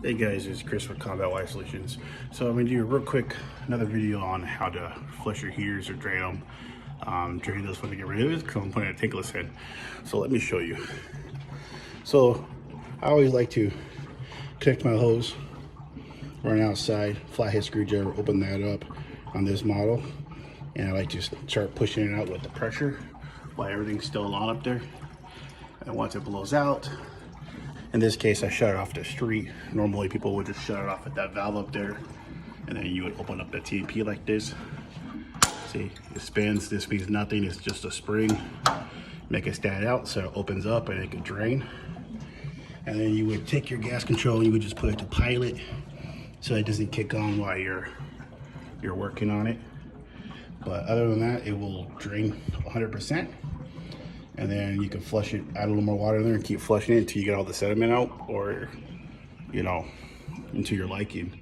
Hey guys, it's Chris with Combat Wire Solutions. So I'm gonna do a real quick another video on how to flush your heaters or drain them. Drain those when they get rid of it because I'm putting a tankless in. So let me show you. So I always like to connect my hose, run outside, flathead screwdriver, open that up on this model, and I like to start pushing it out with the pressure while everything's still on up there. And once it blows out, in this case, I shut it off the street. Normally people would just shut it off at that valve up there, and then you would open up the TMP like this. See, it spins. This means nothing. It's just a spring. Make it stand out so it opens up and it can drain. And then you would take your gas control and you would just put it to pilot so it doesn't kick on while you're working on it. But other than that, it will drain 100%. And then you can flush it, add a little more water in there and keep flushing it until you get all the sediment out, or, you know, into your liking.